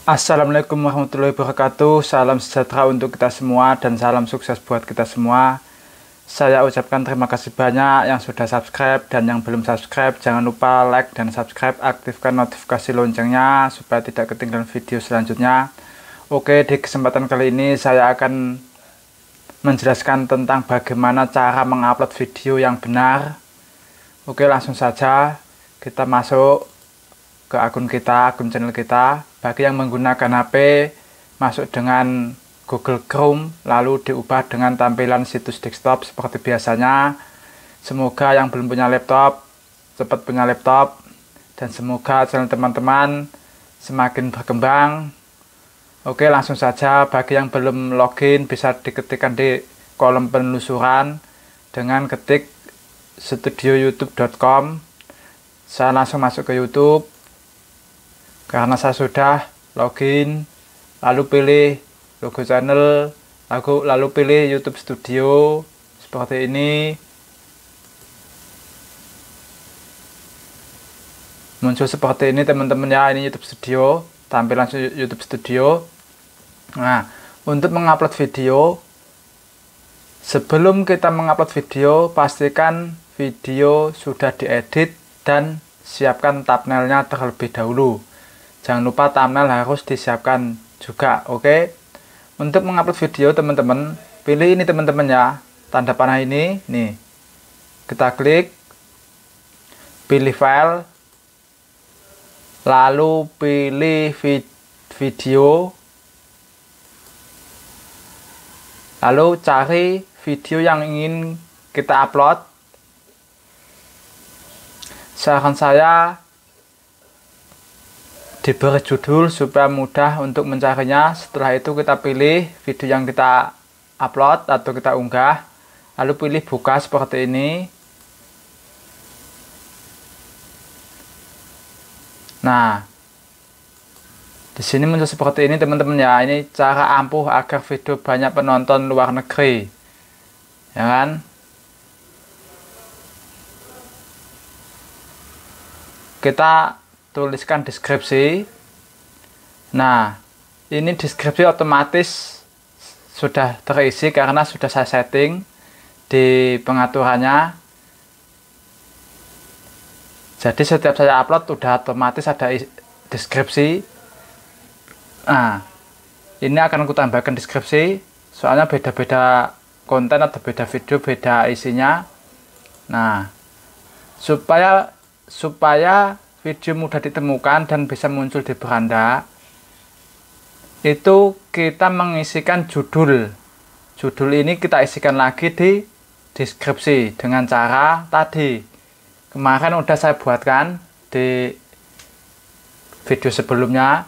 Assalamualaikum warahmatullahi wabarakatuh. Salam sejahtera untuk kita semua dan salam sukses buat kita semua. Saya ucapkan terima kasih banyak yang sudah subscribe dan yang belum subscribe. Jangan lupa like dan subscribe, aktifkan notifikasi loncengnya supaya tidak ketinggalan video selanjutnya. Oke, di kesempatan kali ini saya akan menjelaskan tentang bagaimana cara mengupload video yang benar. Oke, langsung saja kita masuk ke akun channel kita. Bagi yang menggunakan HP, masuk dengan Google Chrome, lalu diubah dengan tampilan situs desktop seperti biasanya. Semoga yang belum punya laptop cepat punya laptop, dan semoga channel teman-teman semakin berkembang. Oke, langsung saja. Bagi yang belum login, bisa diketikkan di kolom penelusuran dengan ketik studioyoutube.com. Saya langsung masuk ke YouTube karena saya sudah login, lalu pilih logo channel, lalu pilih YouTube Studio seperti ini. Muncul seperti ini teman-teman ya, ini YouTube Studio, tampilan YouTube Studio. Nah, untuk mengupload video, sebelum kita mengupload video, pastikan video sudah diedit dan siapkan thumbnailnya terlebih dahulu. Jangan lupa thumbnail harus disiapkan juga, oke? Untuk mengupload video teman-teman, pilih ini teman-teman ya, tanda panah ini, nih. Kita klik, pilih file, lalu pilih video, lalu cari video yang ingin kita upload. Saran saya diberi judul supaya mudah untuk mencarinya. Setelah itu kita pilih video yang kita upload atau kita unggah, lalu pilih buka seperti ini. Nah, di sini muncul seperti ini teman-teman ya. Ini cara ampuh agar video banyak penonton luar negeri, ya kan? Kita tuliskan deskripsi. Nah, ini deskripsi otomatis sudah terisi karena sudah saya setting di pengaturannya. Jadi setiap saya upload sudah otomatis ada deskripsi. Nah, ini akan aku tambahkan deskripsi, soalnya beda-beda konten atau beda video, beda isinya. Nah, supaya video mudah ditemukan dan bisa muncul di beranda, itu kita mengisikan judul. Judul ini kita isikan lagi di deskripsi dengan cara tadi. Kemarin udah saya buatkan di video sebelumnya.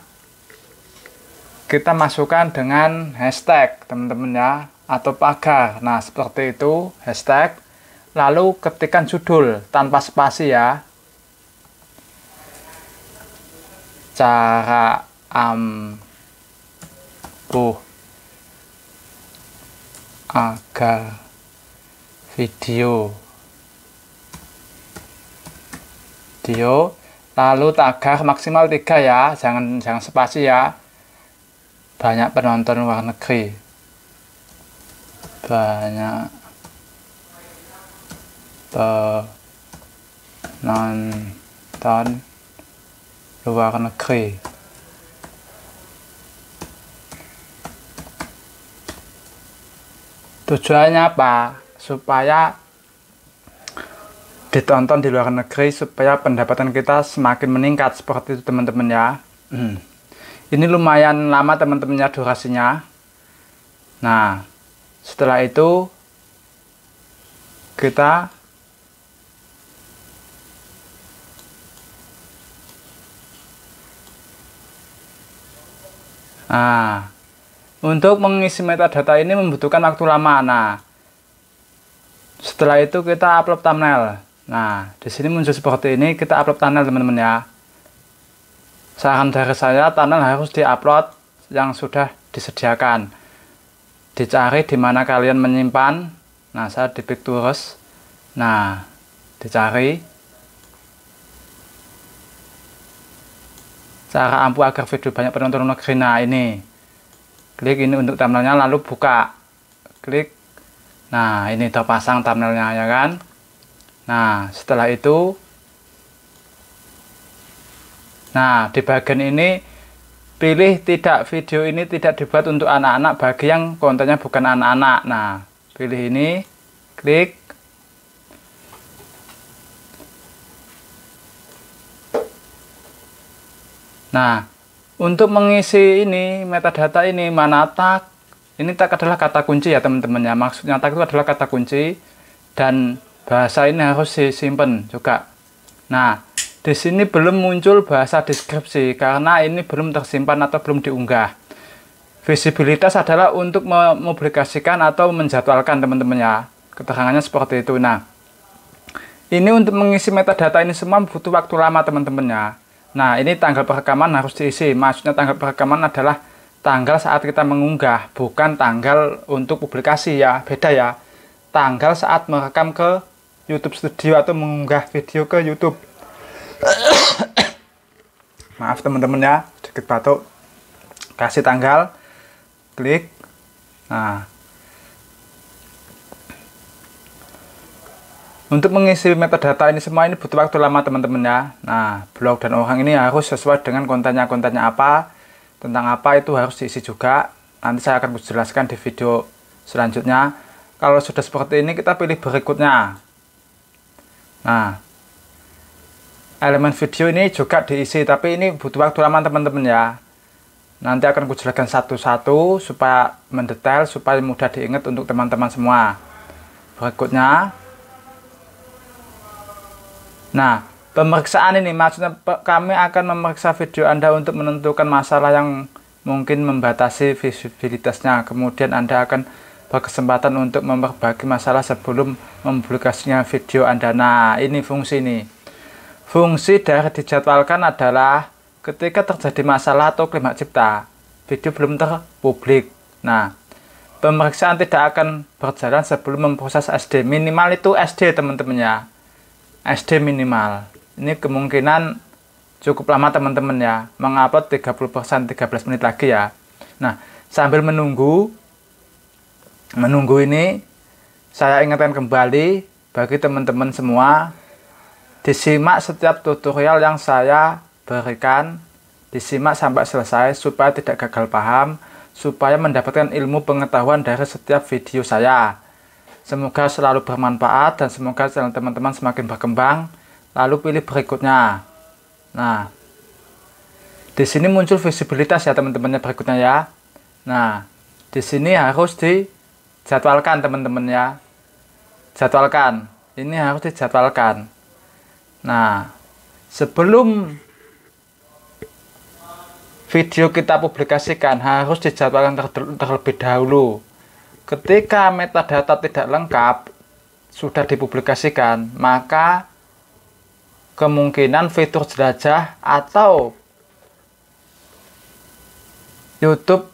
Kita masukkan dengan hashtag teman-teman ya, atau pagar. Nah, seperti itu, hashtag. Lalu ketikkan judul tanpa spasi ya. Cara ampuh agar video lalu tagar maksimal 3 ya, jangan spasi ya. Banyak penonton luar negeri, banyak penonton luar negeri. Tujuannya apa? Supaya ditonton di luar negeri, supaya pendapatan kita semakin meningkat, seperti itu teman-teman ya. Ini lumayan lama teman-teman ya durasinya. Nah, setelah itu kita untuk mengisi metadata ini membutuhkan waktu lama. Nah, setelah itu kita upload thumbnail. Nah, di sini muncul seperti ini, kita upload thumbnail teman-teman ya. Saran dari saya, thumbnail harus diupload yang sudah disediakan. Dicari di mana kalian menyimpan. Nah, saya di Picturus. Nah, dicari. cara ampuh agar video banyak penonton negeri. Nah, ini klik ini untuk thumbnailnya, lalu buka, klik. Nah, ini terpasang thumbnailnya ya kan. Nah, setelah itu, nah di bagian ini pilih tidak, video ini tidak dibuat untuk anak-anak, bagi yang kontennya bukan anak-anak. Nah, pilih ini, klik. Nah, untuk mengisi ini metadata ini, mana tag, ini tag adalah kata kunci ya teman-teman ya. Maksudnya tag itu adalah kata kunci, dan bahasa ini harus disimpan juga. Nah, di sini belum muncul bahasa deskripsi karena ini belum tersimpan atau belum diunggah. Visibilitas adalah untuk mempublikasikan atau menjadwalkan teman-teman ya. Keterangannya seperti itu. Nah, ini untuk mengisi metadata ini semua butuh waktu lama teman-teman ya. Nah, ini tanggal perekaman harus diisi. Maksudnya tanggal perekaman adalah tanggal saat kita mengunggah, bukan tanggal untuk publikasi ya. Beda ya. Tanggal saat merekam ke YouTube Studio atau mengunggah video ke YouTube. Maaf teman-teman ya, sedikit batuk. Kasih tanggal, klik. Nah, untuk mengisi metadata ini semua ini butuh waktu lama teman-teman ya. Nah, blog dan orang ini harus sesuai dengan kontennya apa, tentang apa itu harus diisi juga. Nanti saya akan jelaskan di video selanjutnya. Kalau sudah seperti ini, kita pilih berikutnya. Nah, elemen video ini juga diisi, tapi ini butuh waktu lama teman-teman ya. Nanti akan kujelaskan satu-satu supaya mendetail, supaya mudah diingat untuk teman-teman semua. Berikutnya, nah pemeriksaan ini maksudnya kami akan memeriksa video Anda untuk menentukan masalah yang mungkin membatasi visibilitasnya. Kemudian Anda akan berkesempatan untuk memperbaiki masalah sebelum mempublikasinya video Anda. Nah, ini fungsi ini. Fungsi dari dijadwalkan adalah ketika terjadi masalah atau klimaks cipta, video belum terpublik. Nah, pemeriksaan tidak akan berjalan sebelum memproses SD. Minimal itu SD teman-teman ya. SD minimal. Ini kemungkinan cukup lama teman-teman ya. Mengupload 30% 13 menit lagi ya. Nah, sambil menunggu ini, saya ingatkan kembali bagi teman-teman semua, disimak setiap tutorial yang saya berikan, disimak sampai selesai supaya tidak gagal paham, supaya mendapatkan ilmu pengetahuan dari setiap video saya. Semoga selalu bermanfaat dan semoga channel teman-teman semakin berkembang. Lalu pilih berikutnya. Nah, di sini muncul visibilitas ya teman-temannya berikutnya ya. Nah, di sini harus dijadwalkan teman-teman ya. Jadwalkan. Ini harus dijadwalkan. Nah, sebelum video kita publikasikan harus dijadwalkan terlebih dahulu. Ketika metadata tidak lengkap sudah dipublikasikan, maka kemungkinan fitur jelajah atau YouTube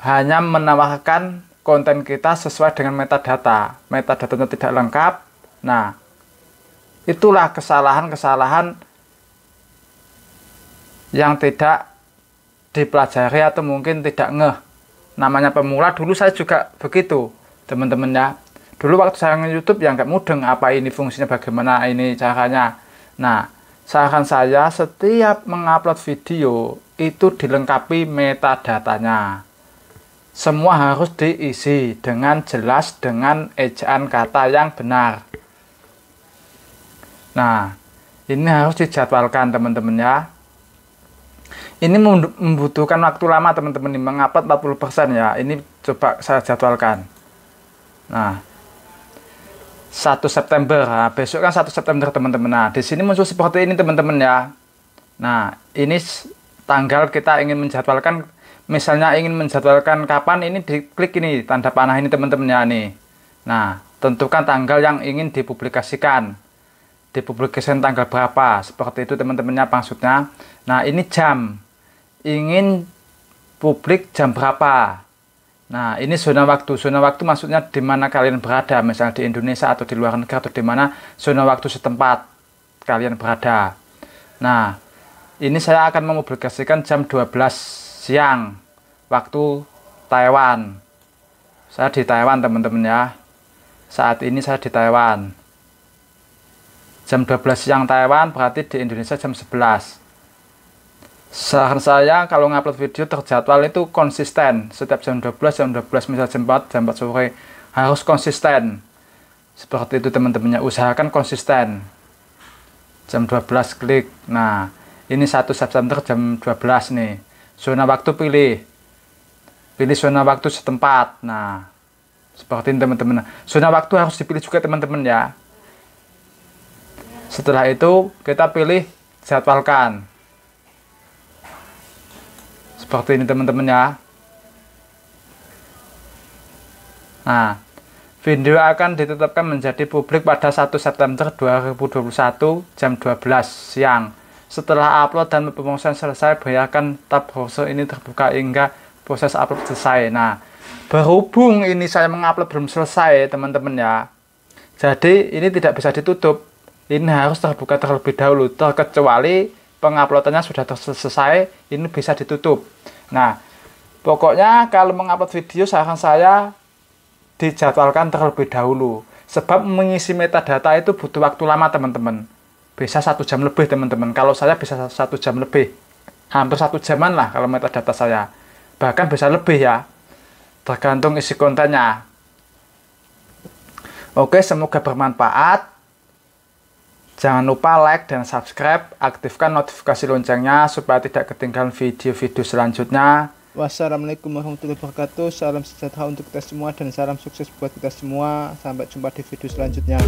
hanya menawarkan konten kita sesuai dengan metadata. Metadatanya tidak lengkap. Nah, itulah kesalahan-kesalahan yang tidak dipelajari atau mungkin tidak ngeh. Namanya pemula, dulu saya juga begitu teman-teman ya. Dulu waktu saya nge-YouTube ya nggak mudeng apa ini fungsinya, bagaimana ini caranya. Nah, saran saya setiap mengupload video itu dilengkapi metadatanya. Semua harus diisi dengan jelas, dengan ejaan kata yang benar. Nah, ini harus dijadwalkan teman-teman ya. Ini membutuhkan waktu lama teman-teman, ini mengupload 40% ya. Ini coba saya jadwalkan. Nah, 1 September. Nah, besok kan 1 September teman-teman. Nah, di sini muncul seperti ini teman-teman ya. Nah, ini tanggal kita ingin menjadwalkan. Misalnya ingin menjadwalkan kapan, ini diklik ini tanda panah ini teman-teman ya nih. Nah, tentukan tanggal yang ingin dipublikasikan. Dipublikasikan tanggal berapa? Seperti itu teman-temannya maksudnya. Nah, ini jam. Ingin publik jam berapa? Nah, ini zona waktu. Zona waktu maksudnya di mana kalian berada, misalnya di Indonesia atau di luar negeri atau di mana zona waktu setempat kalian berada. Nah, ini saya akan mempublikasikan jam 12 siang waktu Taiwan. Saya di Taiwan teman-teman ya. Saat ini saya di Taiwan. Jam 12 siang Taiwan berarti di Indonesia jam 11. Saran saya kalau ngupload video terjadwal itu konsisten. Setiap jam 12, misal jam 4 sore harus konsisten. Seperti itu teman-temannya, usahakan konsisten. Jam 12 klik. Nah, ini 1 September jam 12 nih. Zona waktu pilih zona waktu setempat. Nah, seperti ini teman-teman. Zona waktu harus dipilih juga teman-teman ya. Setelah itu kita pilih jadwalkan. Seperti ini teman-teman ya. Nah, video akan ditetapkan menjadi publik pada 1 September 2021 jam 12 siang. Setelah upload dan pemrosesan selesai, biarkan tab browser ini terbuka hingga proses upload selesai. Nah, berhubung ini saya mengupload belum selesai teman-teman ya, jadi ini tidak bisa ditutup. Ini harus terbuka terlebih dahulu, terkecuali penguploadannya sudah selesai, ini bisa ditutup. Nah, pokoknya kalau mengupload video saran saya dijadwalkan terlebih dahulu, sebab mengisi metadata itu butuh waktu lama teman-teman. Bisa 1 jam lebih teman-teman. Kalau saya bisa 1 jam lebih, hampir 1 jaman lah kalau metadata saya, bahkan bisa lebih ya, tergantung isi kontennya. Oke, semoga bermanfaat. Jangan lupa like dan subscribe, aktifkan notifikasi loncengnya supaya tidak ketinggalan video-video selanjutnya. Wassalamualaikum warahmatullahi wabarakatuh. Salam sejahtera untuk kita semua dan salam sukses buat kita semua. Sampai jumpa di video selanjutnya.